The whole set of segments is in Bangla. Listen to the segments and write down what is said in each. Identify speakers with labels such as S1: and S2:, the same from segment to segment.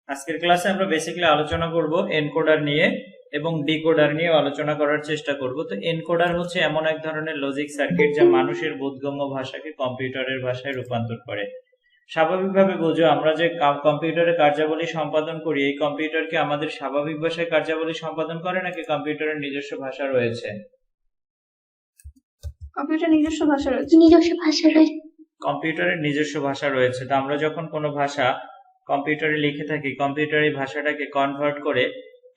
S1: আজকের ক্লাসে আমরা বেসিক্যালি আলোচনা করব এনকোডার নিয়ে এবং ডিকোডার নিয়ে আলোচনা করার চেষ্টা করব। তো এনকোডার হচ্ছে এমন এক ধরনের লজিক সার্কিট যা মানুষের বোধগম্য ভাষাকে কম্পিউটারের ভাষায় রূপান্তর করে। স্বাভাবিকভাবে বোঝো, আমরা যে কম্পিউটারে কার্যাবলী সম্পাদন করি, এই কম্পিউটার কি আমাদের স্বাভাবিক ভাষায় কার্যাবলী সম্পাদন করে নাকি কম্পিউটারের নিজস্ব ভাষা রয়েছে?
S2: কম্পিউটার নিজস্ব ভাষা রয়েছে।
S1: কম্পিউটারের নিজস্ব ভাষা রয়েছে। তো আমরা যখন কোনো ভাষা কম্পিউটারে লিখে থাকি, কম্পিউটার এই ভাষাটাকে কনভার্ট করে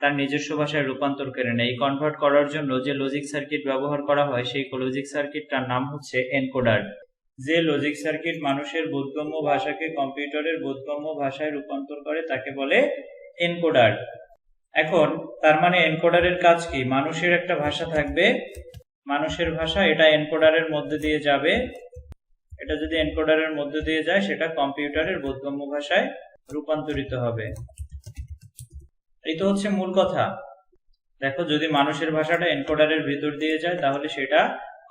S1: তার নিজস্ব ভাষায় রূপান্তর করে নেয়। এই কনভার্ট করার জন্য যে লজিক সার্কিট ব্যবহার করা হয়, সেই লজিক সার্কিটটার নাম হচ্ছে এনকোডার। যে লজিক সার্কিট মানুষের বোধগম্য ভাষাকে কম্পিউটারের বোধগম্য ভাষায় রূপান্তর করে তাকে বলে এনকোডার। এখন তার মানে এনকোডারের কাজ কি? মানুষের একটা ভাষা থাকবে, মানুষের ভাষা, এটা এনকোডারের মধ্যে দিয়ে যাবে। এটা যদি এনকোডারের মধ্যে দিয়ে যায়, সেটা কম্পিউটারের বোধগম্য ভাষায় রূপান্তরিত হবে। এই তো হচ্ছে মূল কথা। দেখো, যদি মানুষের ভাষাটা এনকোডারের ভিতর দিয়ে যায়, তাহলে সেটা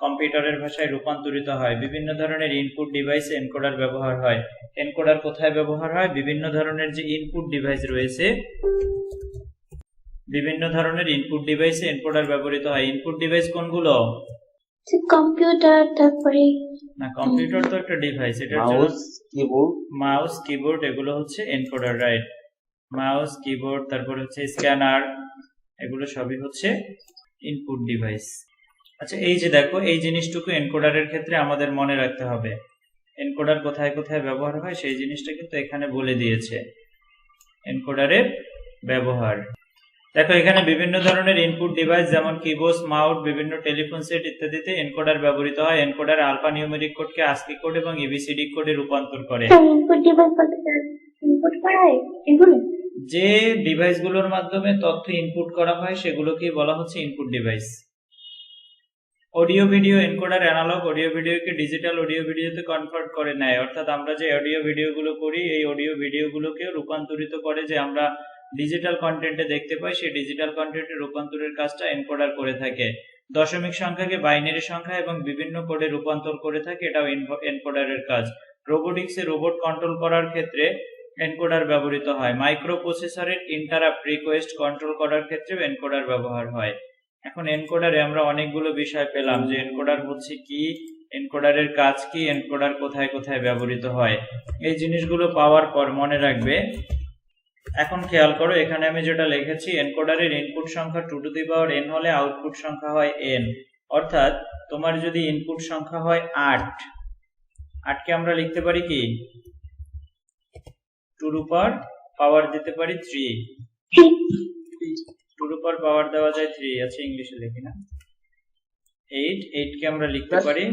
S1: কম্পিউটারের ভাষায় রূপান্তরিত হয়। বিভিন্ন ধরনের ইনপুট ডিভাইসে এনকোডার ব্যবহার হয়। এনকোডার কোথায় ব্যবহার হয়? বিভিন্ন ধরনের যে ইনপুট ডিভাইস রয়েছে, বিভিন্ন ধরনের ইনপুট ডিভাইসে এনকোডার ব্যবহৃত হয়। ইনপুট ডিভাইস কোনগুলো?
S3: কম্পিউটার, তারপরে
S1: না, কম্পিউটার তো একটা ডিভাইস, এটা মাউস, কিবোর্ড, এগুলো হচ্ছে এনকোডার, রাইট? মাউস, কিবোর্ড, তারপর হচ্ছে স্ক্যানার, এগুলো সবই হচ্ছে ইনপুট ডিভাইস। আচ্ছা, এই যে দেখো, এই জিনিসটুকু এনকোডারের ক্ষেত্রে আমাদের মনে রাখতে হবে। এনকোডার কোথায় কোথায় ব্যবহার হয় সেই জিনিসটা কিন্তু এখানে বলে দিয়েছে, এনকোডারের ব্যবহার। দেখো, এখানে বিভিন্ন ধরনের ইনপুট ডিভাইস যেমন কিবোর্ড, মাউস, বিভিন্ন টেলিফোন সেট ইত্যাদিতে এনকোডার ব্যবহৃত হয়। এনকোডার আলফা নিউমেরিক কোডকে আস্কি কোড এবং এবিসিডি কোডে রূপান্তর করে। যে ডিভাইসগুলোর মাধ্যমে তথ্য ইনপুট করা হয় সেগুলোকে বলা হচ্ছে input device. Audio video encoder analog audio ভিডিওকে ডিজিটাল অডিও ভিডিওতে কনভার্ট করে নেয়। অর্থাৎ আমরা যে অডিও ভিডিওগুলো করি, এই অডিও ভিডিওগুলোকে রূপান্তরিত করে যে আমরা ডিজিটাল কন্টেন্টে দেখতে পাই, সেই ডিজিটাল কন্টেন্টে রূপান্তরের কাজটা এনকোডার করে থাকে। দশমিক সংখ্যাকে বাইনারি সংখ্যা এবং বিভিন্ন কোডে রূপান্তর করে থাকে, এটাও এনকোডারের কাজ। রোবোটিক্সে রোবট কন্ট্রোল করার ক্ষেত্রে এনকোডার ব্যবহৃত হয়। মাইক্রো প্রসেসরের ইন্টারাপ্ট রিকোয়েস্ট কন্ট্রোল করার ক্ষেত্রেও এনকোডার ব্যবহার হয়। এখন এনকোডারে আমরা অনেকগুলো বিষয় পেলাম, যে এনকোডার হচ্ছে কি, এনকোডারের কাজ কি, এনকোডার কোথায় কোথায় ব্যবহৃত হয়। এই জিনিসগুলো পাওয়ার পর মনে রাখবে। এখন খেয়াল করো, এখানে আমি যেটা লিখেছি, এনকোডারের ইনপুট সংখ্যা 2 টু দি পাওয়ার n হলে আউটপুট সংখ্যা হয় n। অর্থাৎ তোমার যদি ইনপুট সংখ্যা হয় 8, 8কে আমরা লিখতে পারি কি 2 টু পাওয়ার দিতে পারি 3, 2 টু পাওয়ার দেওয়া যায় 3। আচ্ছা, ইংলিশে লিখি না, 8 কে আমরা লিখতে পারি।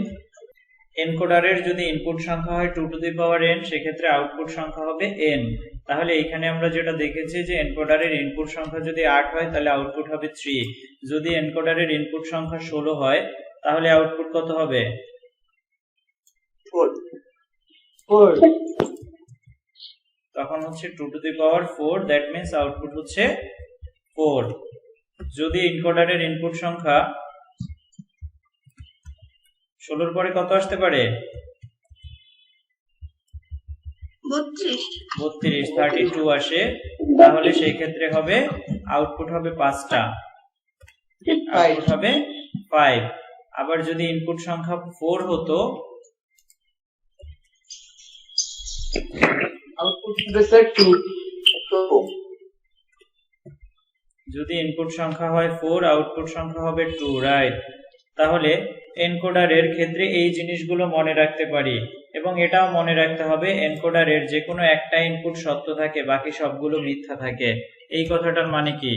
S1: এনকোডারের যদি ইনপুট সংখ্যা হয় 2 টু দি পাওয়ার n, সেক্ষেত্রে আউটপুট সংখ্যা হবে n। তাহলে এখানে আমরা যেটা দেখেছি যে এনকোডারের ইনপুট সংখ্যা যদি 8 হয় তাহলে আউটপুট হবে 3। যদি এনকোডারের ইনপুট সংখ্যা 16 হয় তাহলে আউটপুট কত হবে? 4। তখন হচ্ছে 2 to the power 4, that means output হচ্ছে 4। যদি এনকোডারের ইনপুট সংখ্যা 16 পরে কত আসতে পারে? 32 আসে, তাহলে সেই ক্ষেত্রে হবে আউটপুট হবে 5টা, আউটপুট হবে 5। আবার যদি ইনপুট সংখ্যা 4 হতো,
S4: আউটপুট হবে স্যার 2।
S1: যদি ইনপুট সংখ্যা হয় 4, আউটপুট সংখ্যা হবে 2, রাইট? তাহলে এনকোডারের ক্ষেত্রে এই জিনিসগুলো মনে রাখতে পারি, এবং এটাও মনে রাখতে হবে এনকোডারের যে কোনো একটা ইনপুট সত্য থাকে, বাকি সবগুলো মিথ্যা থাকে। এই কথাটার মানে কি?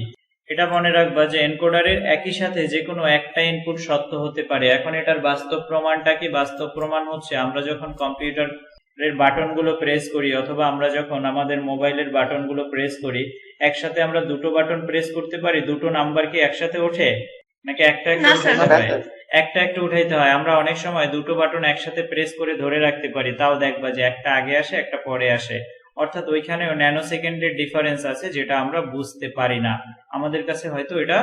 S1: এটা মনে রাখবা যে এনকোডারের একই সাথে যে কোনো একটা ইনপুট সত্য হতে পারে। এখন এটার বাস্তব প্রমাণটা কি? বাস্তব প্রমাণ হচ্ছে আমরা যখন কম্পিউটারের বাটনগুলো প্রেস করি, অথবা আমরা যখন আমাদের মোবাইলের বাটনগুলো প্রেস করি, একসাথে আমরা দুটো বাটন প্রেস করতে পারি। দুটো নাম্বার কি একসাথে ওঠে নাকি একটা একটা উঠাইতে হয়? একটা একটা উঠাইতে হয়। আমরা অনেক সময় দুটো বাটন একসাথে প্রেস করে ধরে রাখতে পারি, তাও দেখবা যে একটা আগে আসে একটা পরে আসে। অর্থাৎ ওইখানেও ন্যানো সেকেন্ডের ডিফারেন্স আছে, যেটা আমরা বুঝতে পারি না। আমাদের কাছে হয়তো এটা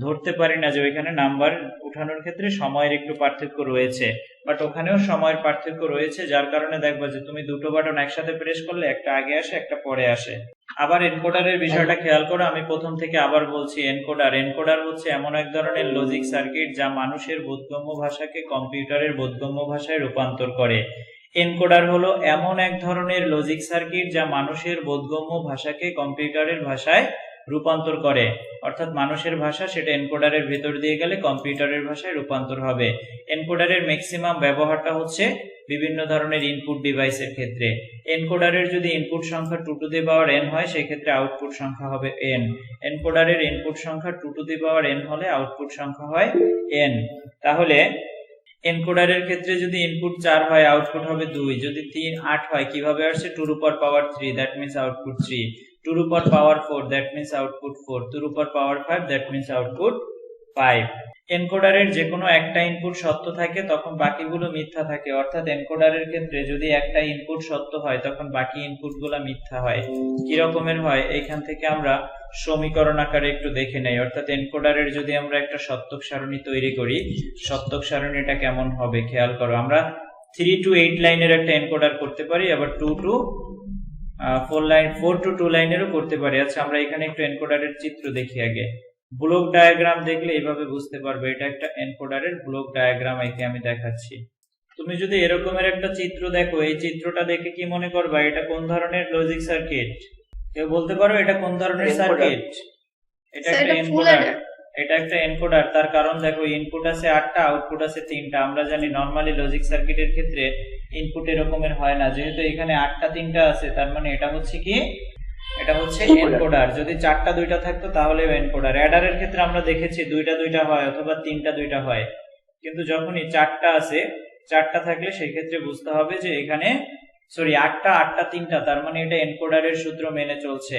S1: ধরতে পারি না যে ওইখানে নাম্বার উঠানোর ক্ষেত্রে সময়ের একটু পার্থক্য রয়েছে, বাট ওখানেও সময়ের পার্থক্য রয়েছে, যার কারণে দেখবা যে তুমি দুটো বাটন একসাথে প্রেস করলে একটা আগে আসে একটা পরে আসে। আবার এনকোডারের বিষয়টা খেয়াল করো, আমি প্রথম থেকে আবার বলছি। এনকোডার হচ্ছে এমন এক ধরনের লজিক সার্কিট যা মানুষের বোধগম্য ভাষাকে কম্পিউটারের বোধগম্য ভাষায় রূপান্তর করে। এনকোডার হলো এমন এক ধরনের লজিক সার্কিট যা মানুষের বোধগম্য ভাষাকে কম্পিউটারের ভাষায় রূপান্তর করে, অর্থাৎ মানুষের ভাষা সেটা এনকোডারের ভেতর দিয়ে গেলে কম্পিউটারের ভাষায় রূপান্তর হবে। এনকোডারের ম্যাক্সিমাম ব্যবহারটা হচ্ছে বিভিন্ন ধরনের ইনপুট ডিভাইসের ক্ষেত্রে। এনকোডারের যদি ইনপুট সংখ্যা 2 টু দি পাওয়ার n হয় সেক্ষেত্রে আউটপুট সংখ্যা হবে n। এনকোডারের ইনপুট সংখ্যা 2 টু দি পাওয়ার n হলে আউটপুট সংখ্যা হয় n। তাহলে এনকোডারের ক্ষেত্রে যদি ইনপুট 4 হয় আউটপুট হবে 2, যদি 3 8 হয় কিভাবে আসছে 2 to the power 3 that means output 3, 2 to the power 4 that means output 4, 2 to the power 5 that means output 5। এনকোডারের যে কোনো একটা ইনপুট সত্য থাকে তখন বাকিগুলো মিথ্যা থাকে, অর্থাৎ এনকোডারের ক্ষেত্রে যদি একটা ইনপুট সত্য হয় তখন বাকি ইনপুটগুলো মিথ্যা হয়। কি রকমের হয় এখান থেকে আমরা সমীকরণ আকারে একটু দেখে নেই। অর্থাৎ এনকোডারের যদি আমরা একটা সত্যক সারণী তৈরি করি, সত্যক সারণীটা কেমন হবে খেয়াল করো। আমরা 3 টু 8 লাইনের একটা এনকোডার করতে পারি, আবার 2 টু 4 টু 2 লাইনেরও করতে পারি। আচ্ছা আমরা এখানে একটু এনকোডারের চিত্র দেখি আগে। ব্লক ডায়াগ্রাম দেখলে এইভাবে বুঝতে পারবে এটা একটা এনকোডারের ব্লক ডায়াগ্রাম। একে আমি দেখাচ্ছি। তুমি যদি এরকমের একটা চিত্র দেখো, এই চিত্রটা দেখে কি মনে করবা এটা কোন ধরনের লজিক সার্কিট? কেউ বলতে পারো এটা কোন ধরনের সার্কিট? এটা একটা এনকোডার। এটা একটা এনকোডার, তার কারণ দেখো ইনপুট আছে 8টা, আউটপুট আছে 3টা। আমরা জানি নরমালি লজিক সার্কিটের ক্ষেত্রে ইনপুট এরকমের হয় না, যেহেতু এখানে 8টা 3টা আছে তার মানে এটা হচ্ছে কি, এটা হচ্ছে এনকোডার। যদি 4টা 2টা থাকতো তাহলে এনকোডার। অ্যাডারের ক্ষেত্রে আমরা দেখেছি 2টা 2টা হয় অথবা 3টা 2টা হয়, কিন্তু যখনই 4টা আছে, 4টা থাকলে সেই ক্ষেত্রে বুঝতে হবে যে এখানে 8টা 8টা 3টা, তার মানে এটা এনকোডারের সূত্র মেনে চলছে।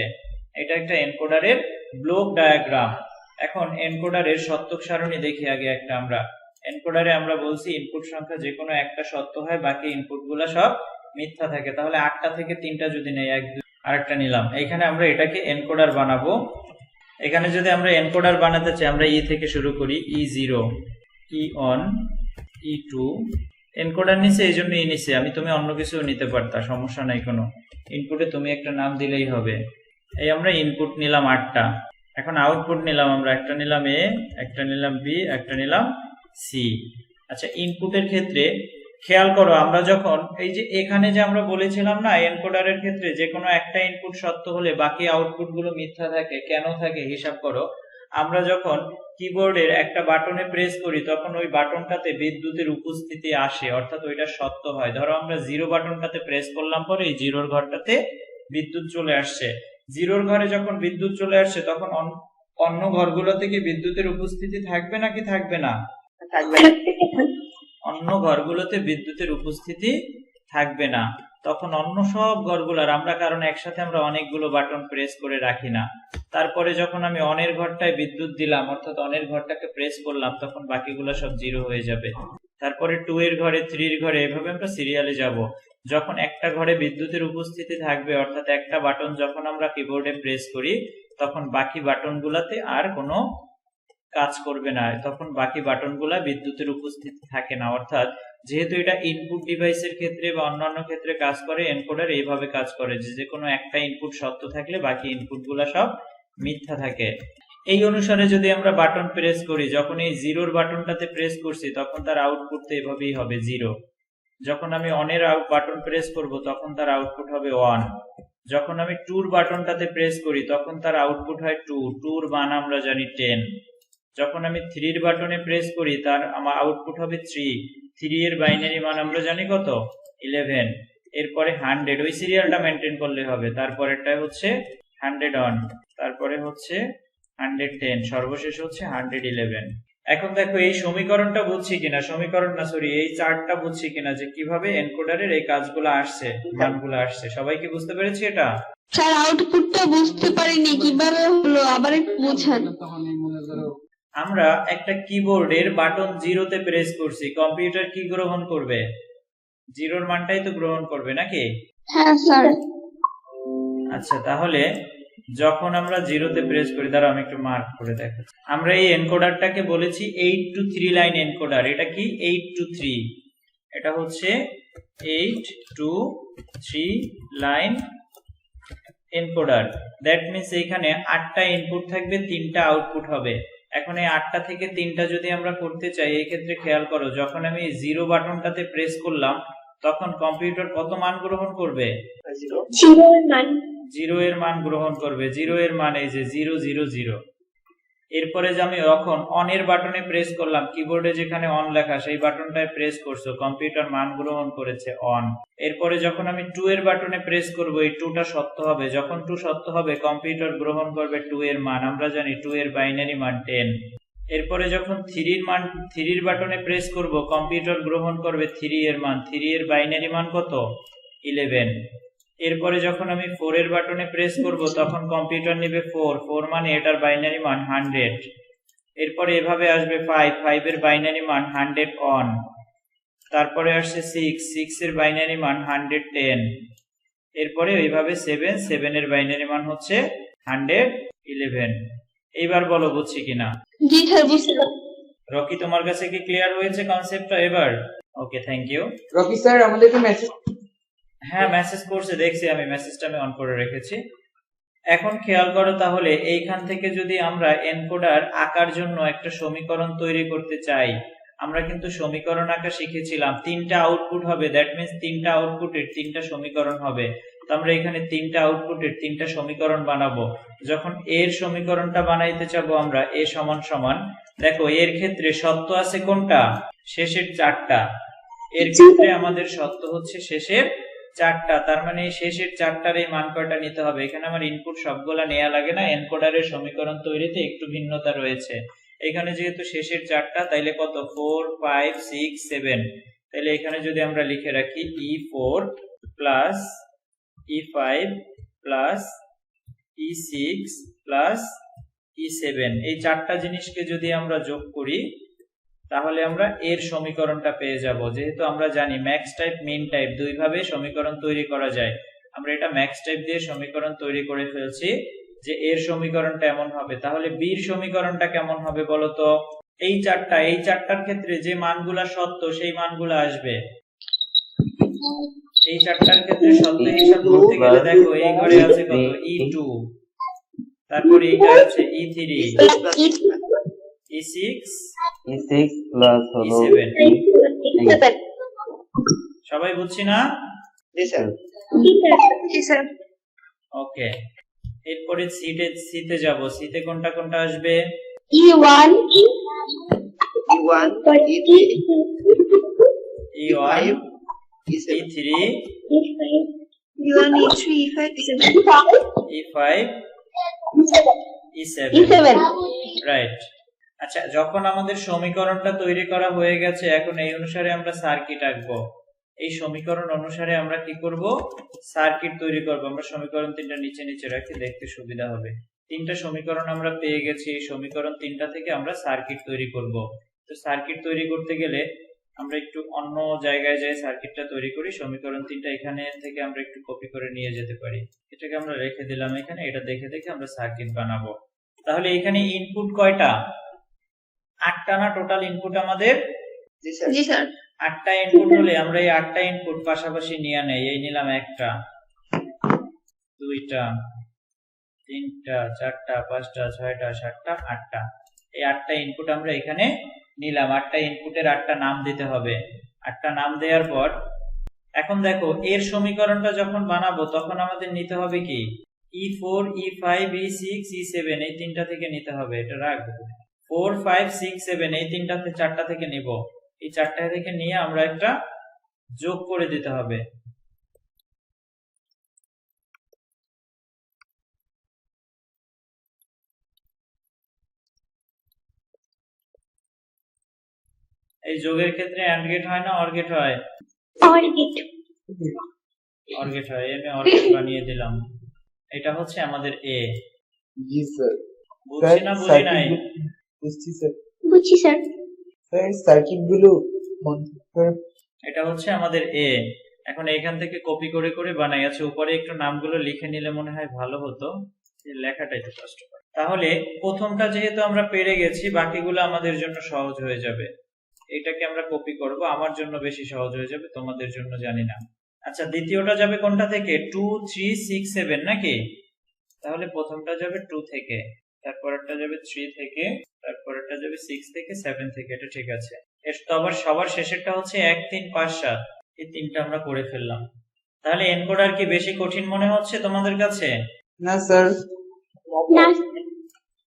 S1: এটা একটা এনকোডারের ব্লক ডায়াগ্রাম। এখন এনকোডারের সত্যক সারণী দেখি আগে একটা আমরা। এনকোডারে আমরা বলছি ইনপুট সংখ্যা যে কোনো একটা সত্য হয়, বাকি ইনপুটগুলো সব মিথ্যা থাকে। তাহলে 8টা থেকে 3টা যদি নেই, 1 2 আরেকটা নিলাম, এখানে আমরা এটাকে এনকোডার বানাবো। এখানে যদি আমরা এনকোডার বানাতে চাই আমরা ই থেকে শুরু করি, E0 E1 E2 এনকোডার নিচে এই জন্য নিচে, তুমি অন্য কিছু নিতে পারতা, সমস্যা নাই কোনো। ইনপুটে তুমি একটা নাম দিলেই হবে। এই আমরা ইনপুট নিলাম 8টা, এখন আউটপুট নিলাম আমরা একটা নিলাম এ, একটা নিলাম বি, একটা নিলাম সি। আচ্ছা ইনপুটের ক্ষেত্রে খেয়াল করো, আমরা যখন এই যে এখানে যে আমরা বলেছিলাম না এনকোডারের ক্ষেত্রে যে কোনো একটা ইনপুট সত্য হলে বাকি আউটপুট গুলো মিথ্যা থাকে, কেন থাকে হিসাব করো। আমরা যখন কিবোর্ডের একটা বাটনে প্রেস করি তখন ওই বাটনটাতে বিদ্যুতের উপস্থিতি আসে, অর্থাৎ ওইটা সত্য হয়। ধরো আমরা 0 বাটনটাতে প্রেস করলাম, পরে এই 0-র ঘরটাতে বিদ্যুৎ চলে আসছে। 0-র ঘরে যখন বিদ্যুৎ চলে আসছে তখন অন্য ঘরগুলোতে কি বিদ্যুতের উপস্থিতি থাকবে নাকি থাকবে না? অন্য ঘরগুলোতে বিদ্যুতের উপস্থিতি থাকবে না। তখন অন্য সব ঘরগুলোর আমরা, কারণ একসাথে আমরা অনেকগুলো বাটন প্রেস করে রাখি না, তারপরে যখন আমি অনের ঘরটায় বিদ্যুৎ দিলাম অর্থাৎ অনের ঘরটাকে প্রেস করলাম তখন বাকিগুলো সব 0 হয়ে যাবে। তারপরে 2 এর ঘরে, 3 এর ঘরে, এভাবে আমরা সিরিয়ালে যাব। যখন একটা ঘরে বিদ্যুতের উপস্থিতি থাকবে অর্থাৎ একটা বাটন যখন আমরা কিবোর্ডে প্রেস করি তখন বাকি বাটনগুলোতে আর কোনো কাজ করবে না, তখন বাকি বাটনগুলা বিদ্যুতের উপস্থিতি থাকে না। অর্থাৎ যেহেতু এটা ইনপুট ডিভাইসের ক্ষেত্রে বা অন্যান্য ক্ষেত্রে কাজ করে, এনকোডার এইভাবে কাজ করে যে কোনো একটা ইনপুট সত্য থাকলে বাকি ইনপুটগুলা সব মিথ্যা থাকে। এই অনুসারে যদি আমরা বাটন প্রেস করি, যখন এই 0-র বাটনটাতে প্রেস করছি তখন তার আউটপুট তো এভাবেই হবে 0। যখন আমি অনের বাটন প্রেস করব তখন তার আউটপুট হবে 1। যখন আমি 2-র বাটনটাতে প্রেস করি তখন তার আউটপুট হয় 2, 2-র মান আমরা জানি 10। যখন আমি 3-র বাটনে প্রেস করি তার আমার আউটপুট হবে 3, 3 এর বাইনারি মান আমরা জানি কত 11। এরপরে 100, ওই সিরিয়ালটা মেনটেন করলে হবে। তারপরেরটা হচ্ছে 101, তারপরে হচ্ছে 110, সর্বশেষ হচ্ছে 111। এখন দেখো এই সমীকরণটা বুঝছি কিনা, এই চার্টটা বুঝছি কিনা যে কিভাবে এনকোডারের এই কাজগুলো আসছে, মানগুলো আসছে। সবাই কি বুঝতে পেরেছে এটা?
S2: স্যার আউটপুটটা বুঝতে পারিনি, কিভাবে হলো আবার একটু বোঝান।
S1: আমরা একটা কিবোর্ডের বাটন 0-তে প্রেস করছি, কম্পিউটার কি গ্রহণ করবে? 0-র মানটাই তো গ্রহণ করবে নাকি?
S3: হ্যাঁ স্যার।
S1: আচ্ছা তাহলে যখন আমরা 0-তে প্রেস করি, দাঁড়াও আমি একটু মার্ক করে দেখাচ্ছি। আমরা এই এনকোডারটাকে বলেছি 8 to 3 লাইন এনকোডার। এটা কি 8 to 3, এটা হচ্ছে 8 to 3 line encoder, that means এইখানে 8টা ইনপুট থাকবে, 3টা আউটপুট হবে। এখন এই 8টা থেকে 3টা যদি আমরা করতে চাই, এই ক্ষেত্রে খেয়াল করো, যখন আমি 0 বাটনটাতে প্রেস করলাম তখন কম্পিউটার কত মান গ্রহণ করবে?
S3: 0 এর মান
S1: 0 এর মান গ্রহণ করবে। 0 এর মান এই যে 0 0 0। এরপরে যে আমি যখন অন এর বাটনে প্রেস করলাম, কিবোর্ডে যেখানে অন লেখা সেই বাটনটায় প্রেস করছো, কম্পিউটার মান গ্রহণ করেছে অন। এরপরে যখন আমি 2 এর বাটনে প্রেস করব, এই 2টা সত্য হবে। যখন 2 সত্য হবে কম্পিউটার গ্রহণ করবে 2 এর মান। আমরা জানি 2 এর বাইনারি মান 10। এরপরে যখন 3 এর বাটনে প্রেস করব, কম্পিউটার গ্রহণ করবে 3 এর মান। 3 এর বাইনারি মান কত? 11। এরপরে যখন আমি 4 এর বাটনে প্রেস করব তখন কম্পিউটার নেবে 4 মানে এটার বাইনারি মান 100। এরপরে এভাবে আসবে 5 এর বাইনারি মান 100 অন। তারপরে আসছে 6 এর বাইনারি মান 110। এরপরে এইভাবে 7 এর বাইনারি মান হচ্ছে 111। এইবার বলো বুঝছি কিনা?
S2: জি স্যার বুঝলাম।
S1: রকি, তোমার কাছে কি ক্লিয়ার হয়েছে কনসেপ্টটা এবার? ওকে, থ্যাংক ইউ।
S4: রকি স্যার আমাদেরকে মেসেজ
S1: হ্যাঁ, মেসেজ করছে, দেখছি আমি, মেসেজটা আমি অন করে রেখেছি। এখন খেয়াল করো তাহলে, এইখান থেকে যদি আমরা এনকোডার আঁকার জন্য একটা সমীকরণ তৈরি করতে চাই, আমরা কিন্তু সমীকরণ আঁকা শিখেছিলাম। 3টা আউটপুট হবে, দ্যাট মিন্স 3টা আউটপুটের 3টা সমীকরণ হবে। তো আমরা এখানে 3টা আউটপুটের 3টা সমীকরণ বানাবো। যখন এর সমীকরণটা বানাইতে চাবো আমরা, এ সমান সমান, দেখো এর ক্ষেত্রে সত্য আছে কোনটা? শেষের 4টা। এর ক্ষেত্রে আমাদের সত্য হচ্ছে শেষের 4টা। তার মানে এই শেষের 4টার এই মান কয়টা নিতে হবে? এখানে আমার ইনপুট সবগুলা নেওয়া লাগে না, এনকোডারের সমীকরণ তৈরিতে একটু ভিন্নতা রয়েছে। এখানে যেহেতু শেষের 4টা, তাইলে কত? 4 5 6 7। তাহলে এখানে যদি আমরা লিখে রাখি E4 plus E5 plus E6 plus E7, এই 4টা জিনিসকে যদি আমরা যোগ করি তাহলে আমরা এর সমীকরণটা পেয়ে যাব। যেহেতু আমরা জানি ম্যাক্স টাইপ মিন টাইপ দুইভাবে সমীকরণ তৈরি করা যায়, আমরা এটা ম্যাক্স টাইপ দিয়ে সমীকরণ তৈরি করে ফেলছি যে এর সমীকরণটা এমন হবে। তাহলে বির সমীকরণটা কেমন হবে বলো তো? এই 4টার ক্ষেত্রে যে মানগুলা সত্য সেই মানগুলা আসবে। এই 4টার ক্ষেত্রে সত্য হিসাব করতে গেলে দেখো এই ঘরে আছে কত? E2, তারপরে এইটা আছে E3, E6,
S5: E6 প্লাস হলো
S1: E7। সবাই বুঝছি না?
S3: জি স্যার
S1: ওকে, এরপরে সিতে যাব। সিতে কোনটা কোনটা আসবে?
S2: E1
S4: E1
S1: E1, E3,
S3: E1 E3 E5
S1: E5, E7।
S2: E7
S1: right. আচ্ছা, যখন আমাদের সমীকরণটা তৈরি করা হয়ে গেছে, এখন এই অনুসারে আমরা সার্কিট আঁকবো। এই সমীকরণ অনুসারে আমরা কি করব? সার্কিট তৈরি করব। আমরা সমীকরণ 3টা নিচে নিচে রাখি, দেখতে সুবিধা হবে। 3টা সমীকরণ আমরা পেয়ে গেছি, এই সমীকরণ 3টা থেকে আমরা সার্কিট তৈরি করব। তো সার্কিট তৈরি করতে গেলে আমরা একটু অন্য জায়গায় যাই সার্কিটটা তৈরি করি। সমীকরণ 3টা এখানে থেকে আমরা একটু কপি করে নিয়ে যেতে পারি। এটাকে আমরা রেখে দিলাম এখানে, এটা দেখে দেখে আমরা সার্কিট বানাবো। তাহলে এখানে ইনপুট কয়টা? 8টা না টোটাল ইনপুট আমাদের?
S3: জি স্যার
S1: 8টা ইনপুট হলে আমরা এই 8টা ইনপুট পাশাপাশি নিয়ে নেই। এই নিলাম 1টা, 2টা, 3টা, 4টা, 5টা, 6টা, 7টা, 8টা। এই 8টা ইনপুট আমরা এখানে নিলাম। 8টা ইনপুটের 8টা নাম দিতে হবে। 8টা নাম দেওয়ার পর এখন দেখো এর সমীকরণটা যখন বানাবো তখন আমাদের নিতে হবে কি? E4, E5, E6, E7, এই 3টা থেকে নিতে হবে। এটা রাখবো। 4 5 6 7 এই 4টা থেকে নিব। এই 4টা থেকে নিয়ে আমরা একটা যোগ করে দিতে হবে। এই যোগের ক্ষেত্রে অ্যান্ড গেট হয় না অর গেট হয়? অর গেট হয়। আমি অর গেট বানিয়ে দিলাম। এটা হচ্ছে আমাদের এ।
S4: জি স্যার
S1: বুঝছি না বুঝি নাই?
S4: বুঝছি স্যার
S3: বুঝছি স্যার
S4: স্যার সার্কিট গুলো
S1: এটা হচ্ছে আমাদের এ। এখন এখান থেকে কপি করে করে বানাই। আছে উপরে একটু নামগুলো লিখে নিলে মনে হয় ভালো হতো, লেখাটাই তো কষ্ট। তাহলে প্রথমটা যেহেতু আমরা পেরে গেছি, বাকিগুলো আমাদের জন্য সহজ হয়ে যাবে। এটাকে আমরা কপি করব, আমার জন্য বেশি সহজ হয়ে যাবে, তোমাদের জন্য জানি না। আচ্ছা, দ্বিতীয়টা যাবে কোনটা থেকে? 2 3 6 7 নাকি? তাহলে প্রথমটা যাবে 2 থেকে, তারপরেরটা যাবে 3 থেকে, তারপরেরটা যাবে 6 থেকে, 7 থেকে। এটা ঠিক আছে। এর তো আবার সবার শেষেরটা হচ্ছে 1 3 5 7। এই তিনটা আমরা করে ফেললাম। তাহলে এনকোডার কি বেশি কঠিন মনে হচ্ছে তোমাদের কাছে?
S4: না স্যার,
S3: না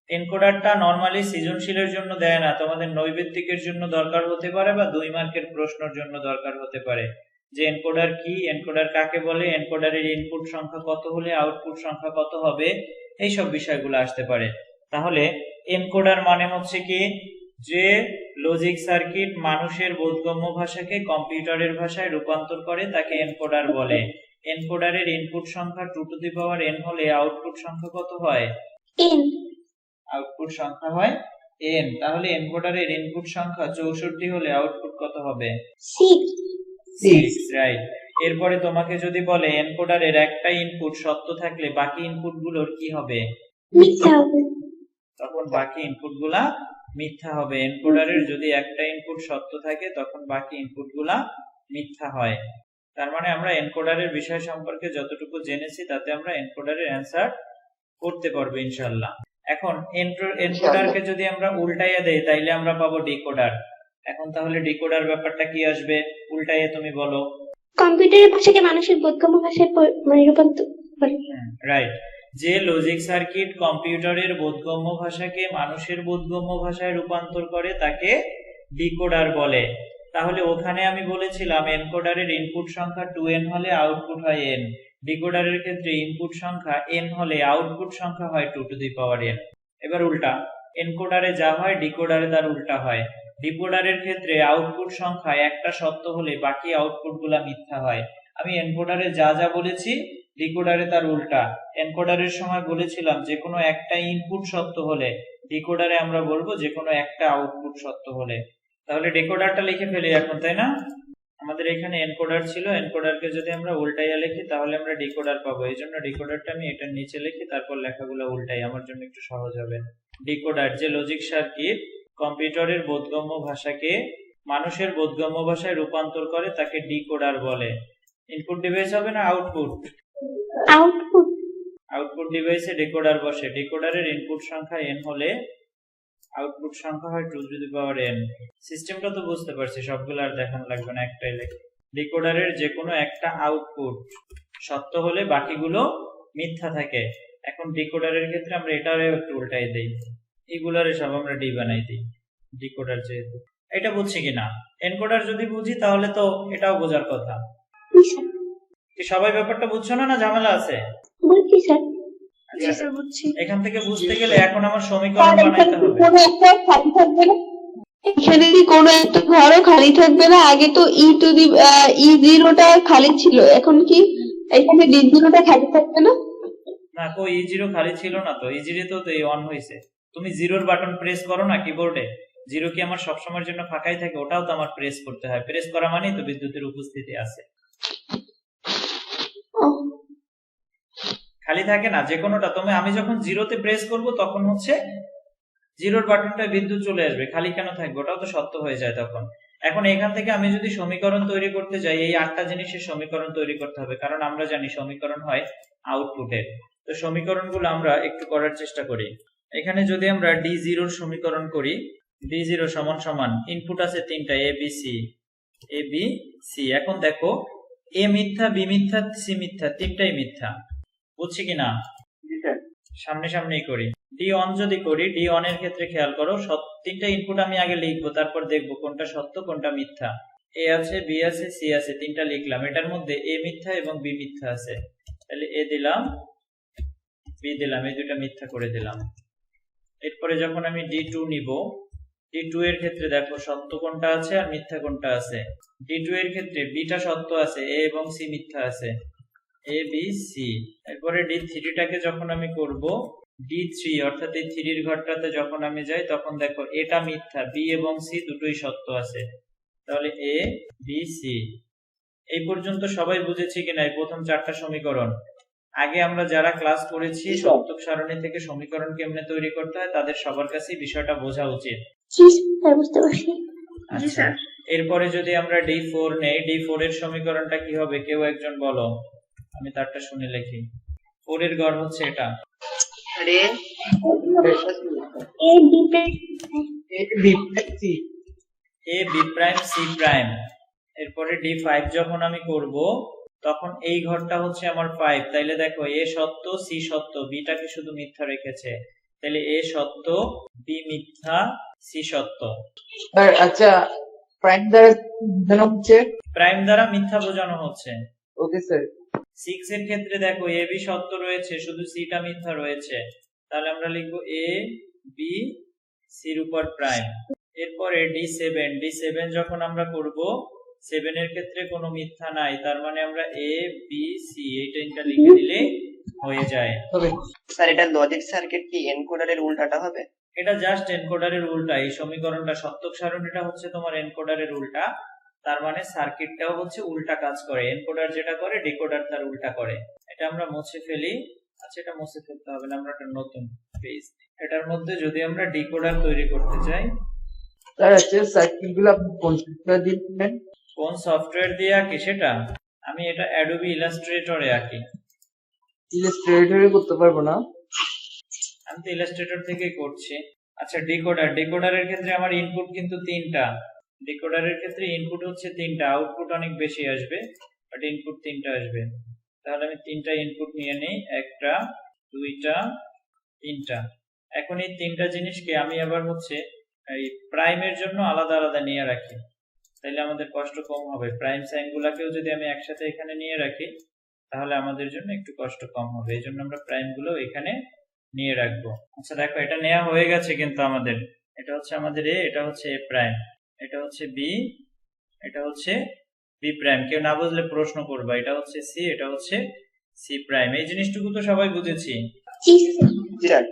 S1: এনকোডারটা নরমালি সৃজনশীলের জন্য দেয় না, তোমাদের নৈবেত্তিকের জন্য দরকার হতে পারে বা 2 মার্কের প্রশ্নের জন্য দরকার হতে পারে। যে এনকোডার কি, এনকোডার কাকে বলে, এনকোডারের ইনপুট সংখ্যা কত হলে আউটপুট সংখ্যা কত হবে, এই সব বিষয়গুলো আসতে পারে। তাহলে এনকোডার মানে হচ্ছে কি, যে লজিক সার্কিট মানুষের বোধগম্য ভাষাকে কম্পিউটারের ভাষায় রূপান্তর করে তাকে এনকোডার বলে। এনকোডারের ইনপুট সংখ্যা 2 টু দি পাওয়ার n হলে আউটপুট সংখ্যা কত হয়?
S3: n
S1: আউটপুট সংখ্যা হয় n। তাহলে এনকোডারের ইনপুট সংখ্যা 64 হলে আউটপুট কত হবে? 6, রাইট। এরপরে তোমাকে যদি বলে এনকোডারের একটা ইনপুট সত্য থাকলে বাকি ইনপুটগুলোর কি হবে?
S3: মিথ্যা হবে।
S1: তখন বাকি ইনপুটগুলা মিথ্যা হবে। এনকোডারের যদি একটা ইনপুট সত্য থাকে তখন বাকি ইনপুটগুলা মিথ্যা হয়। তার মানে আমরা এনকোডারের বিষয় সম্পর্কে যতটুকু জেনেছি তাতে আমরা এনকোডারের অ্যানসার করতে পারবো ইনশাআল্লাহ। এখন এনকোডারকে যদি আমরা উল্টাইয়া দেই তাইলে আমরা পাবো ডিকোডার। এখন তাহলে ডিকোডার ব্যাপারটা কি আসবে? উল্টাইয়া তুমি বলো।
S3: কম্পিউটারের ভাষাকে মানুষের বোধগম্য ভাষায় রূপান্তর করে।
S1: রাইট। যে লজিক সার্কিট কম্পিউটারের বোধগম্য ভাষাকে মানুষের বোধগম্য ভাষায় রূপান্তর করে তাকে ডিকোডার বলে। তাহলে ওখানে আমি বলেছিলাম এনকোডারের ইনপুট সংখ্যা 2n হলে আউটপুট হয় n। ডিকোডারের ক্ষেত্রে ইনপুট সংখ্যা n হলে আউটপুট সংখ্যা হয় 2 টু দি পাওয়ার n। এবার উল্টা, এনকোডারে যা হয় ডিকোডারে তার উল্টা হয়। ডিকোডারের ক্ষেত্রে আউটপুট সংখ্যা একটা সত্য হলে বাকি আউটপুটগুলা মিথ্যা হয়। আমি এনকোডারে যা যা বলেছি ডিকোডারে তার উল্টা। এনকোডারের সময় বলেছিলাম যে কোনো একটা ইনপুট সত্য হলে, ডিকোডারে আমরা বলবো যে কোনো একটা আউটপুট সত্য হলে। তাহলে ডিকোডারটা লিখে ফেলি এখন, তাই না? আমাদের এখানে এনকোডার ছিল, এনকোডারকে যদি আমরা উল্টাইয়া লিখি তাহলে আমরা ডিকোডার পাবো। এই জন্য ডিকোডারটা আমি এটার নিচে লিখি, তারপর লেখাগুলো উল্টাই, আমার জন্য একটু সহজ হবে। ডিকোডার যে লজিক সার্কিট কম্পিউটারের বোধগম্য ভাষাকে মানুষের বোধগম্য ভাষায় রূপান্তর করে তাকে ডিকোডার বলে। ইনপুট ডিভাইস হবে না আউটপুট?
S3: আউটপুট
S1: আউটপুট ডিভাইসে ডিকোডার বসে। ডিকোডারের ইনপুট সংখ্যা n হলে আউটপুট সংখ্যা হয় 2 টু দি পাওয়ার n। সিস্টেমটা তো বুঝতে পারছি, সবগুলো আর দেখানো লাগবে না, একটাই লেখা। ডিকোডারের যে কোনো একটা আউটপুট সত্য হলে বাকিগুলো মিথ্যা থাকে। এখন ডিকোডারের ক্ষেত্রে আমরা এটাও একটু উল্টাই দেই, এগুলারে সব আমরা ডি বানাই দিই। ডিকোডার যেহেতু, এটা বুঝছি কিনা? এনকোডার যদি বুঝি তাহলে তো এটাও বোঝার কথা। কি সবাই ব্যাপারটা বুঝছো না, না ঝামেলা আছে?
S3: বুঝছি স্যার।
S1: আচ্ছা, এখান থেকে বুঝতে গেলে এখন আমার সমীকরণ বানাইতে হবে।
S2: কোনো একটা খালি থাকবে না, এখানে কি কোনো একটা ঘরও খালি থাকবে না? আগে তো E0টা খালি ছিল, এখন কি এখানে D0টা খালি থাকবে না?
S1: না, কো E0 খালি ছিল না তো, E0 তো এই অন হইছে। তুমি জিরোর বাটন প্রেস করো না কিবোর্ডে, জিরো কি আমার সবসময়ের জন্য ফাঁকাই থাকে? ওটাও তো আমার প্রেস করতে হয়। প্রেস করা মানেই তো বিদ্যুতের উপস্থিতি আছে। খালি থাকে না যে কোনোটা। তুমি আমি যখন জিরোতে প্রেস করব তখন হচ্ছে জিরোর বাটনটা বিদ্যুৎ চলে আসবে, খালি কেন থাকবে? ওটাও তো সত্য হয়ে যায় তখন। এখন এখান থেকে আমি যদি সমীকরণ তৈরি করতে যাই, এই 8টা জিনিসের সমীকরণ তৈরি করতে হবে, কারণ আমরা জানি সমীকরণ হয় আউটপুটের। তো সমীকরণগুলো আমরা একটু করার চেষ্টা করি। এখানে যদি আমরা D0 এর সমীকরণ করি, D0 সমান সমান ইনপুট আছে 3টা A B C। এখন দেখো A মিথ্যা, B মিথ্যা, C মিথ্যা, তিনটাই মিথ্যা। বুঝছি কিনা? সামনে সামনেই করি। ডি অন যদি করি, ডি অন এর ক্ষেত্রে খেয়াল করো, তিনটা ইনপুট আমি আগে লিখবো, তারপর দেখবো কোনটা সত্য কোনটা মিথ্যা। এ আছে, বি আছে, সি আছে, তিনটা লিখলাম। এটার মধ্যে এ মিথ্যা এবং বি মিথ্যা আছে, তাহলে এ দিলাম, বি দিলাম, এই দুইটা মিথ্যা করে দিলাম। এরপরে যখন আমি D2 নিব, D2 এর ক্ষেত্রে দেখো সত্য কোনটা আছে আর মিথ্যা কোনটা আছে। D2 এর ক্ষেত্রে বিটা সত্য আছে, এ এবং সি মিথ্যা আছে, এ বি সি। এরপরে D3টাকে যখন আমি করব, D3 অর্থাৎ এই 3 এর ঘরটাতে যখন আমি যাই তখন দেখো এটা মিথ্যা, বি এবং সি দুটোই সত্য আছে, তাহলে এ বি সি। এই পর্যন্ত সবাই বুঝেছি কিনা এই প্রথম 4টা সমীকরণ? আগে আমরা যারা ক্লাস করেছি সত্যক সারণী থেকে সমীকরণ কেমনে তৈরি করতে হয় তাদের সবার কাছেই বিষয়টা বোঝা উচিত।
S3: জি স্যার, বুঝতে পারছি।
S1: আচ্ছা, এরপরে যদি আমরা D4 নেই, D4 এর সমীকরণটা কি হবে কেউ একজন বলো, আমি তারটা শুনে লিখি। 4 এর গড় হচ্ছে এটা,
S4: अरे
S3: A B prime
S1: a b prime c prime. এরপরে D5 যখন আমি করব তখন এই ঘরটা হচ্ছে আমার 5, তাইলে দেখো a সত্য c সত্য, b টাকে শুধু মিথ্যা রেখেছে, তাহলে a সত্য b মিথ্যা c সত্য।
S6: স্যার আচ্ছা প্রাইম দ্বারা বোঝানো হচ্ছে
S1: প্রাইম দ্বারা মিথ্যা বোঝানো হচ্ছে।
S6: ওকে স্যার
S1: 6 এর ক্ষেত্রে দেখো a b সত্য রয়েছে, শুধু c টা মিথ্যা রয়েছে, তাহলে আমরা লিখব a b c এর উপর প্রাইম। এরপরে D7 যখন আমরা করব 7 এর ক্ষেত্রে কোনো মিথ্যা নাই, তার মানে আমরা a b c এই তিনটা লিখে দিলে হয়ে যায়।
S6: হবে
S4: স্যার এটা লজিক সার্কিট কি এনকোডারের উল্টাটা হবে?
S1: এটা জাস্ট এনকোডারের উল্টা, এই সমীকরণটা সত্যক সারণীটা হচ্ছে তোমার এনকোডারের উল্টা, তার মানে সার্কিটটাও হচ্ছে উল্টা কাজ করে, এনকোডার যেটা করে ডিকোডার তার উল্টা করে। এটা আমরা মুছে ফেলি। আচ্ছা এটা মুছে ফেলতে হবে না, আমরা একটা নতুন পেজ, এটার মধ্যে যদি আমরা ডিকোডার তৈরি করতে চাই,
S6: স্যার আচ্ছা সার্কিট গুলো আপনি কোন সফটওয়্যার দিয়ে দিবেন?
S1: কোন সফটওয়্যার দিয়ে আঁকি সেটা আমি এটা অ্যাডোবি ইলাস্ট্রেটরে আঁকি।
S6: ইলাস্ট্রেটরে করতে পারবো না।
S1: আমি তো ইলাস্ট্রেটর থেকেই করছি। আচ্ছা ডিকোডারের ক্ষেত্রে আমার ইনপুট কিন্তু 3টা, ডিকোডারের ক্ষেত্রে ইনপুট হচ্ছে 3টা, আউটপুট অনেক বেশি আসবে বাট ইনপুট 3টা আসবে। তাহলে আমি 3টা ইনপুট নিয়ে নেই, 1টা 2টা 3টা। এখন এই 3টা জিনিসকে আমি আবার হচ্ছে এই প্রাইমের জন্য আলাদা আলাদা নিয়ে রাখি, তাহলে আমাদের কষ্ট কম হবে। প্রাইম সাইন গুলাকেও যদি আমি একসাথে এখানে নিয়ে রাখি তাহলে আমাদের জন্য একটু কষ্ট কম হবে, এই জন্য আমরা প্রাইম গুলো এখানে নিয়ে রাখবো। আচ্ছা দেখো এটা নেওয়া হয়ে গেছে কিন্তু আমাদের, এটা হচ্ছে আমাদের a, এটা হচ্ছে a প্রাইম, এটা হচ্ছে b, এটা হচ্ছে b প্রাইম। কেউ না বুঝলে প্রশ্ন করবা, এটা হচ্ছে c, এটা হচ্ছে c প্রাইম। এই জিনিসটুকু তো সবাই বুঝেছি।
S3: জি
S4: স্যার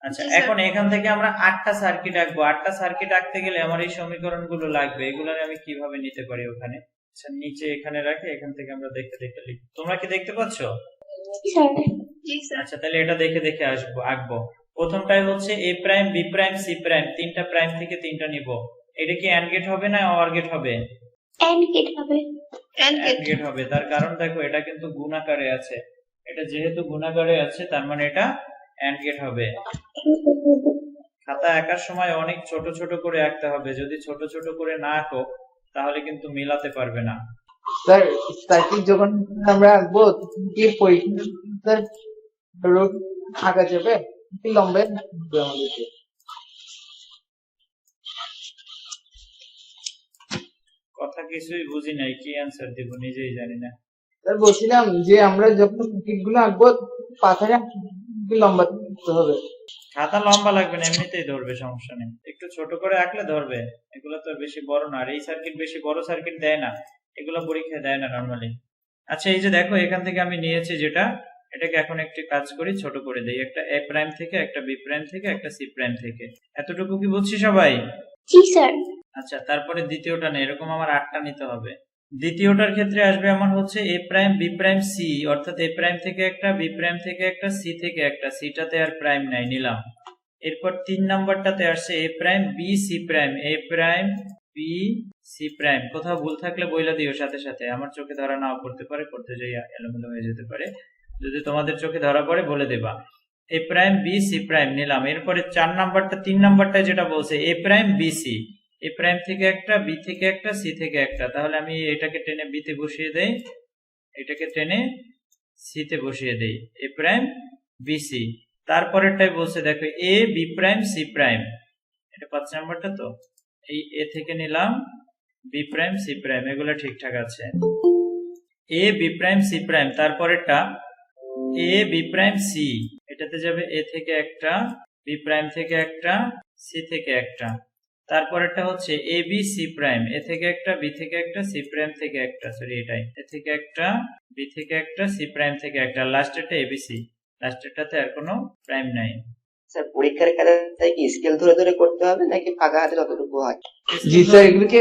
S1: আচ্ছা এখন এখান থেকে আমরা 8টা সার্কিট আঁকবো। 8টা সার্কিট আঁকতে গেলে আমার এই সমীকরণগুলো লাগবে, এগুলো আমি কিভাবে নিতে পারি ওখানে? আচ্ছা নিচে এখানে রাখে, এখান থেকে আমরা দেখতে দেখতে লিখব। তোমরা কি দেখতে পাচ্ছ?
S3: স্যার
S1: আচ্ছা তাহলে এটা দেখে দেখে আঁকবো। প্রথমটাই হচ্ছে a prime b prime c prime, তিনটা প্রাইম থেকে তিনটা নিব। এটা কি AND গেট হবে না OR গেট হবে?
S3: এন্ড গেট হবে।
S1: AND গেট হবে, তার কারণ দেখো এটা কিন্তু গুণাকারে আছে, এটা যেহেতু গুণাকারে আছে তার মানে এটা AND গেট হবে। খাতা আঁকার সময় অনেক ছোট ছোট করে আঁকতে হবে, যদি ছোট ছোট করে না আঁকো তাহলে কিন্তু মিলাতে পারবে না।
S6: স্যার সার্কিট যখন আমরা আঁকবো তখন কি পরীক্ষার রোড আঁকা যাবে? কি লম্বা হবে আমাদেরকে?
S1: কথা কিছুই বুঝি নাই, কি অ্যান্সার দিব নিজেই জানি না।
S6: স্যার বলছিলাম যে আমরা যখন সার্কিট গুলো আঁকবো পাথরে কি লম্বা করতে হবে?
S1: খাতা লম্বা লাগবে না, এমনিতেই ধরবে, সমস্যা নেই। একটু ছোট করে আঁকলে ধরবে, এগুলো তো বেশি বড় না, আর এই সার্কিট বেশি বড় সার্কিট দেয় না, এগুলো পরীক্ষায় দেয় না নরমালি। আচ্ছা এই যে দেখো এখান থেকে আমি নিয়েছি যেটা, এটাকে এখন একটি কাজ করি, ছোট করে দেই, একটা a প্রাইম থেকে, একটা b প্রাইম থেকে, একটা c প্রাইম থেকে। এতটুকু কি বুঝছি সবাই?
S3: জি স্যার।
S1: আচ্ছা তারপরে দ্বিতীয়টা নেই, এরকম আমার 8টা নিতে হবে। দ্বিতীয়টার ক্ষেত্রে আসবে আমার হচ্ছে a prime b prime c, অর্থাৎ a প্রাইম থেকে একটা, b প্রাইম থেকে একটা, c থেকে একটা, c টাতে আর প্রাইম নাই, নিলাম। এরপর 3 নাম্বারটাতে আসছে a prime b c prime, a prime b c prime. কোথাও ভুল থাকলে বইলা দিও সাথে সাথে, আমার চোখে ধরা নাও করতে পারে, করতে যাই এলোমেলো হয়ে যেতে পারে, যদি তোমাদের চোখে ধরা পড়ে বলে দেবা। a prime b c prime নিলাম। এরপরে 4 নাম্বারটা, 3 নাম্বারটা যেটা বলছে a prime b c, a prime থেকে একটা, b থেকে একটা, c থেকে একটা, তাহলে আমি এটাকে টেনে b তে বসিয়ে দেই, এটাকে টেনে c তে বসিয়ে দেই, a প্রাইম b c। তারপরেরটাই বলছে দেখো a b prime c prime, এটা 5 নাম্বারটা, তো এই a থেকে নিলাম b প্রাইম c প্রাইম, এগুলো ঠিকঠাক আছে। a b prime c prime, তারপরেরটা a b প্রাইম c, এটাতে যাবে a থেকে একটা, b প্রাইম থেকে একটা, c থেকে একটা। তারপরেরটা হচ্ছে a b c prime, a থেকে একটা, b থেকে একটা, c প্রাইম থেকে একটা, সরি এটাই, a থেকে একটা, b থেকে একটা, c প্রাইম থেকে একটা, লাস্টেরটা abc, লাস্টেরটাতে আর কোনো প্রাইম নাই।
S4: স্যার পরীক্ষার খাতায় কি স্কেল ধরে ধরে করতে হবে নাকি ফাঁকা হাতে যতটুকু হয়?
S6: জি স্যার এগুলোকে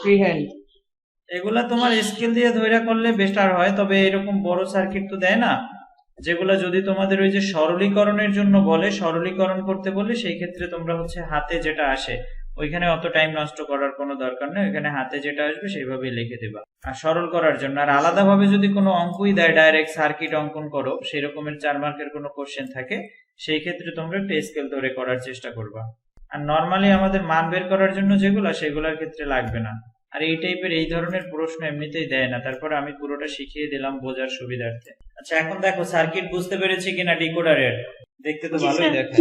S6: ফ্রি হ্যান্ড।
S1: এগুলা তোমার স্কেল দিয়ে ধইরা করলে বেটার হয়, তবে এরকম বড় সার্কিট তো দেয় না, যেগুলা যদি তোমাদের ওই যে সরলীকরণের জন্য বলে, সরলীকরণ করতে বলে, সেই ক্ষেত্রে তোমরা হচ্ছে হাতে যেটা আসে ওইখানে অত টাইম নষ্ট করার কোনো দরকার নেই, ওইখানে হাতে যেটা আসবে সেইভাবে লিখে দেবা আর সরল করার জন্য। আর আলাদাভাবে যদি কোনো অঙ্কই দেয় ডাইরেক্ট সার্কিট অঙ্কন করো, সেই রকমের 4 মার্কের কোনো কোশ্চেন থাকে, সেই ক্ষেত্রে তোমরা একটু স্কেল ধরে করার চেষ্টা করবা। আর নর্মালি আমাদের মান বের করার জন্য যেগুলো, সেগুলোর ক্ষেত্রে লাগবে না। আর এই টাইপের এই ধরনের প্রশ্ন এমনিতেই দেয় না, তারপরে আমি পুরোটা শিখিয়ে দিলাম বোঝার সুবিধার্থে। আচ্ছা এখন দেখো সার্কিট বুঝতে পেরেছি কিনা ডিকোডারের, দেখতে তো ভালোই দেখায়।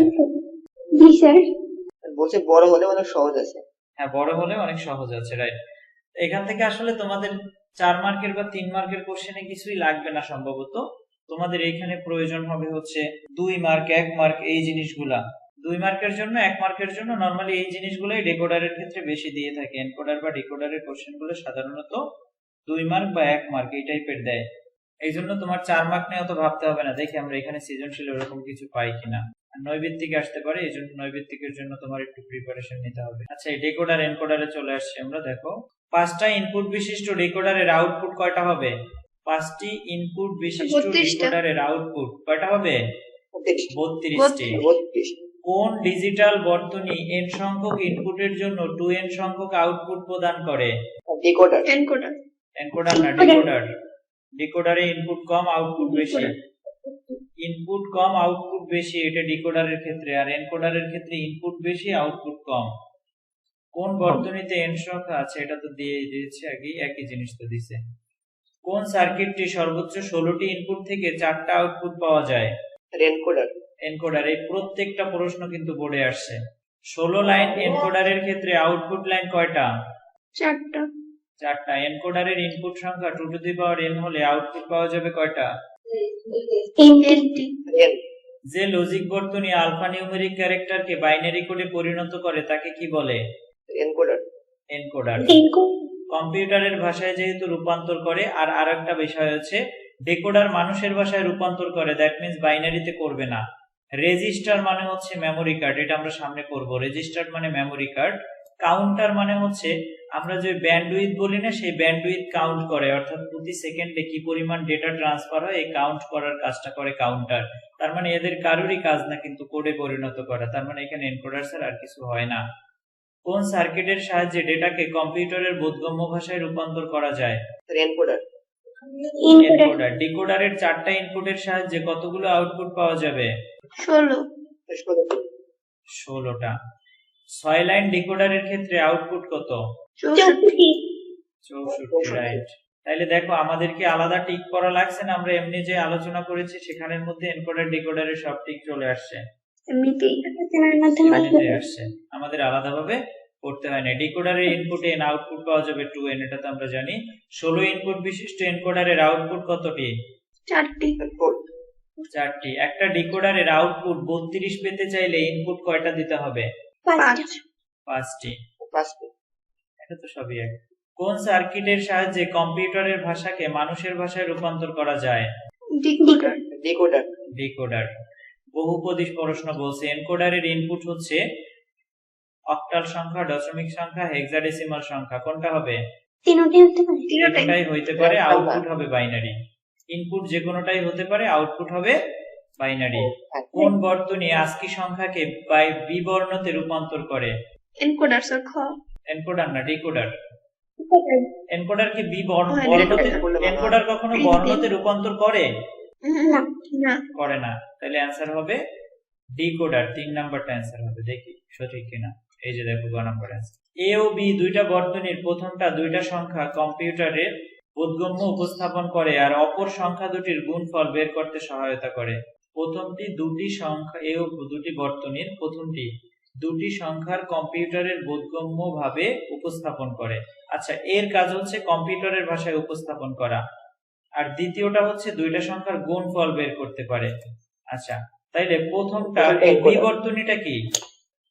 S3: জি স্যার।
S4: বলছে বড় হলে অনেক সহজ আছে।
S1: হ্যাঁ, বড় হলে অনেক সহজ আছে, রাইট। এখান থেকে আসলে তোমাদের 4 মার্কের বা 3 মার্কের কোশ্চেনে কিছুই লাগবে না সম্ভবত। তোমাদের এইখানে প্রয়োজন হবে হচ্ছে 2 মার্ক, 1 মার্ক, এই জিনিসগুলা। 2 মার্কের জন্য, 1 মার্কের জন্য নরমালি এই জিনিসগুলোই ডেকোডারের ক্ষেত্রে বেশি দিয়ে থাকে। এনকোডার বা ডিকোডারের কোশ্চেনগুলো সাধারণত 2 মার্ক বা 1 মার্ক এই টাইপের দেয়। এই জন্য তোমার 4 মার্ক নিয়ে অত ভাবতে হবে না। দেখি আমরা এখানে সৃজনশীল এরকম কিছু পাই কিনা। নৈবিত্তিক আসতে পারে, এই জন্য নৈবিত্তিকের জন্য তোমার একটু প্রিপারেশন নিতে হবে। আচ্ছা, এই ডেকোডার এনকোডারে চলে আসছে আমরা। দেখো 5টা ইনপুট বিশিষ্ট ডেকোডারের আউটপুট কয়টা হবে? 5টি ইনপুট বিশিষ্ট
S2: 32টা।
S1: ডেকোডারের আউটপুট কয়টা হবে? 32টি।
S4: 32।
S1: কোন ডিজিটাল বর্তনী n সংখ্যক ইনপুটের জন্য 2n সংখ্যক আউটপুট প্রদান করে?
S4: ডিকোডার।
S2: এনকোডার।
S1: এনকোডার না, ডিকোডার। ডিকোডারে ইনপুট কম আউটপুট বেশি। ইনপুট কম আউটপুট বেশি, এটা ডিকোডারের ক্ষেত্রে। আর এনকোডারের ক্ষেত্রে ইনপুট বেশি আউটপুট কম। কোন বর্তনীতে n সংখ্যা আছে? এটা তো দিয়ে দিয়েছে আগে, একই জিনিস তো দিছে। কোন সার্কিটটি সর্বোচ্চ 16টি ইনপুট থেকে 4টা আউটপুট পাওয়া যায়?
S4: এনকোডার।
S1: এনকোডার। এই প্রত্যেকটা প্রশ্ন কিন্তু বোর্ডে আসছে। 16 লাইন এনকোডারের ক্ষেত্রে আউটপুট লাইন কয়টা?
S2: 4টা।
S1: 4টা। এনকোডারের ইনপুট সংখ্যা 2 টু দি পাওয়ার n হলে আউটপুট পাওয়া যাবে কয়টা?
S2: 3টি।
S4: এন।
S1: যে লজিক বর্তনী আলফা নিউমেরিক ক্যারেক্টারকে বাইনারি কোডে পরিণত করে তাকে কি বলে?
S4: এনকোডার।
S1: এনকোডার। কম্পিউটারের ভাষায় যেহেতু রূপান্তর করে, আর আরেকটা বিষয় হচ্ছে ডেকোডার মানুষের ভাষায় রূপান্তর করে, দ্যাট মিন্স বাইনারিতে করবে না। রেজিস্টার মানে হচ্ছে মেমোরি কার্ড, এটা আমরা সামনে করব। রেজিস্টার মানে মেমোরি কার্ড। কাউন্টার মানে হচ্ছে আমরা যে ব্যান্ডউইথ বলি না, সেই ব্যান্ডউইথ কাউন্ট করে, অর্থাৎ প্রতি সেকেন্ডে কি পরিমাণ ডেটা ট্রান্সফার হয় এই কাউন্ট করার কাজটা করে কাউন্টার। তার মানে এদের কারোরই কাজ না কিন্তু কোডে পরিণত করা, তার মানে এখানে এনকোডার ছাড়া আর কিছু হয় না। কোন সার্কিটের সাহায্যে ডেটাকে কম্পিউটারের বোধগম্য ভাষায় রূপান্তর করা যায়?
S4: এনকোডার।
S1: এনকোডার। ডিকোডারের 4টা ইনপুটের সাহায্যে কতগুলো আউটপুট পাওয়া যাবে?
S2: 16।
S1: 16টা। 6 লাইন ডিকোডারের ক্ষেত্রে আউটপুট কত? 64, রাইট। তাইলে দেখো আমাদেরকে আলাদা টিক করা লাগছে না, আমরা এমনি যে আলোচনা করেছি সেখানের মধ্যে এনকোডার ডিকোডারের সব টিক চলে আসছে,
S2: এমনিতেই।
S1: এমনিতেই আসছে, আমাদের আলাদাভাবে করতে হয় না। ডিকোডারের ইনপুটে n, আউটপুট পাওয়া যাবে 2n, এটা তো আমরা জানি। 16 ইনপুট বিশিষ্ট এনকোডারের আউটপুট কতটি?
S2: 4টি।
S1: 4টি। একটা ডিকোডারের আউটপুট 32 পেতে চাইলে ইনপুট কয়টা দিতে হবে? 5টি।
S4: 5টি।
S1: এটা তো সবই এক। কোন সার্কিটের সাহায্যে কম্পিউটারের ভাষাকে মানুষের ভাষায় রূপান্তর করা যায়?
S2: ডিকোডার।
S4: ডিকোডার।
S1: ডিকোডার। বহুপদী প্রশ্ন বলছে এনকোডারের ইনপুট হচ্ছে অক্টাল সংখ্যা, দশমিক সংখ্যা, হেক্সাডেসিমাল সংখ্যা, কোনটা হবে?
S3: তিনটি হতে পারে।
S1: তিনটাই হইতে পারে, আউটপুট হবে বাইনারি। ইনপুট যে কোনোটাই হতে পারে, আউটপুট হবে বাইনারি। কোন বর্তনী আস্কি সংখ্যাকে বিবর্ণতে রূপান্তর করে?
S2: Encoder sir.
S1: এনকোডার না, ডিকোডার। এনকোডার কি
S2: হ্যাঁ,
S1: বর্ণতে?
S4: ডিকোডার।
S1: এনকোডার কখনো বর্ণতে রূপান্তর করে?
S3: না।
S2: না।
S1: করে না। তাহলে অ্যান্সার হবে ডিকোডার। 3 নাম্বারটা অ্যান্সার হবে, দেখি সঠিক কিনা। এই যে দেখো গ নাম্বার অ্যান্সার। এ ও বি দুইটা বর্তনীর প্রথমটা দুইটা সংখ্যা কম্পিউটারে বোধগম্য উপস্থাপন করে আর অপর সংখ্যা দুটির গুণফল বের করতে সহায়তা করে। প্রথমটি দুটি সংখ্যা, এ ও দুটি বর্তনীর প্রথমটি দুটি সংখ্যার কম্পিউটারের বোধগম্য ভাবে উপস্থাপন করে। আচ্ছা, এর কাজ হচ্ছে কম্পিউটারের ভাষায় উপস্থাপন করা, আর দ্বিতীয়টা হচ্ছে দুইটা সংখ্যার গুণফল বের করতে পারে। আচ্ছা, তাইলে প্রথমটা বিবর্তনীটা কি?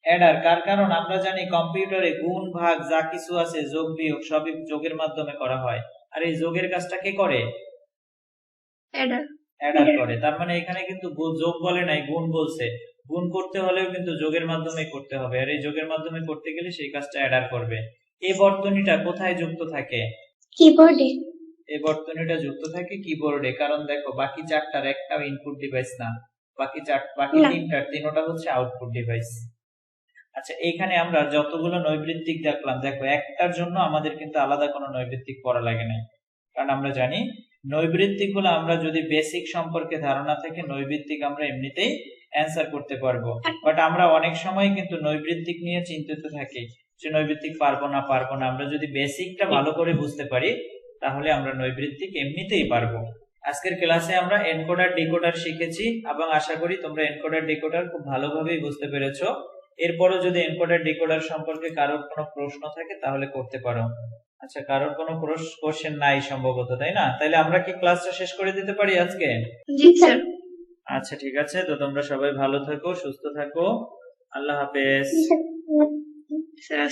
S1: অ্যাডার। কারণ আমরা জানি কম্পিউটারে গুণ ভাগ যা কিছু আছে, যোগ বিয়োগ সবই যোগের মাধ্যমে করা হয়, আর এই যোগের কাজটা কে করে? অ্যাডার করে। তার মানে এখানে কিন্তু যোগ বলে নাই, গুণ বলছে। গুণ করতে হলেও কিন্তু যোগের মাধ্যমে করতে হবে, আর এই যোগের মাধ্যমে করতে গেলে সেই কাজটা অ্যাডার করবে। এই বর্তনীটা কোথায় যুক্ত থাকে?
S3: কিবোর্ডে।
S1: এই বর্তনীটা যুক্ত থাকে কিবোর্ডে, কারণ দেখো বাকি 4টার একটাও ইনপুট ডিভাইস না, বাকি 3টার 3টা হচ্ছে আউটপুট ডিভাইস। আচ্ছা, এইখানে আমরা যতগুলো নৈর্বৃত্তিক দেখলাম, দেখো একটার জন্য আমাদের কিন্তু আলাদা কোনো নৈর্বৃত্তিক পড়া লাগে নাই, কারণ আমরা জানি নৈর্বৃত্তিক গুলো আমরা যদি বেসিক সম্পর্কে ধারণা থাকে নৈর্বৃত্তিক আমরা এমনিতেই অ্যান্সার করতে পারবো। বাট আমরা অনেক সময় কিন্তু নৈর্বৃত্তিক নিয়ে চিন্তিত থাকি যে নৈর্বৃত্তিক পারবো না। আমরা যদি বেসিকটা ভালো করে বুঝতে পারি তাহলে আমরা নৈর্বৃত্তিক এমনিতেই পারবো। আজকের ক্লাসে আমরা এনকোডার ডিকোডার শিখেছি এবং আশা করি তোমরা এনকোডার ডিকোডার খুব ভালোভাবেই বুঝতে পেরেছো। এরপরও যদি এনকোডার ডিকোডার সম্পর্কে কারোর কোনো প্রশ্ন থাকে তাহলে করতে পারো। আচ্ছা, কারোর কোনো কোশ্চেন নাই সম্ভবত, তাই না? তাহলে আমরা কি ক্লাসটা শেষ করে দিতে পারি আজকে?
S3: জি স্যার।
S1: আচ্ছা ঠিক আছে, তো তোমরা সবাই ভালো থাকো, সুস্থ থাকো, আল্লাহ হাফেজ।
S3: স্যার